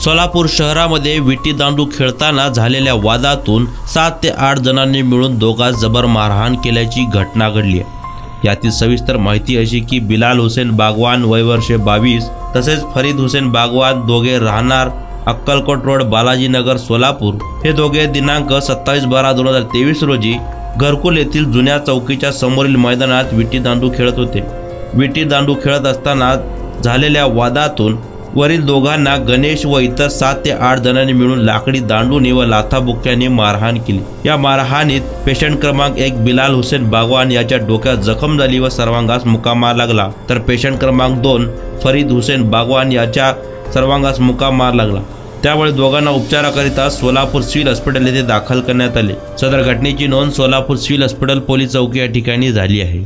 सोलापूर शहरामध्ये विटी दांडू खेळताना झालेल्या वादातून 7 ते 8 जणांनी मिळून दोघांस जबर मारहाण केल्याची घटना घडली आहे। यातील सविस्तर माहिती अशी की बिलाल हुसेन बागवान वय वर्ष 22 तसेच फरीद हुसेन बागवान दोघे राहणार अक्कलकोट रोड बालाजीनगर सोलापूर हे दोघे दिनांक 27/12/2023 रोजी घरकुल येथील जुन्या चौकीच्या समोरील मैदानात विटी दांडू खेळत होते। विटी दांडू खेळत असताना झालेल्या वादातून वरील दोघांना गणेश व इतर 7 ते 8 जणांनी मिळून लाकडी दांडूने व लाथाबुक्क्याने मारहाण केली। या मारहाणीत पेशंट क्रमांक 1 बिलाल हुसेन बागवान याच्या डोक्यात जखम झाली व सर्वांगास मुका मार लागला, तर पेशंट क्रमांक 2 फरीद हुसेन बागवान याच्या सर्वांगास मुका मार लागला। त्यामुळे दोघांना उपचाराकरिता सोलापूर सिव्हिल हॉस्पिटल येथे दाखल करण्यात आले। सदर घटनेची नोंद सोलापूर सिव्हिल हॉस्पिटल पोलीस चौकी या ठिकाणी झाली आहे।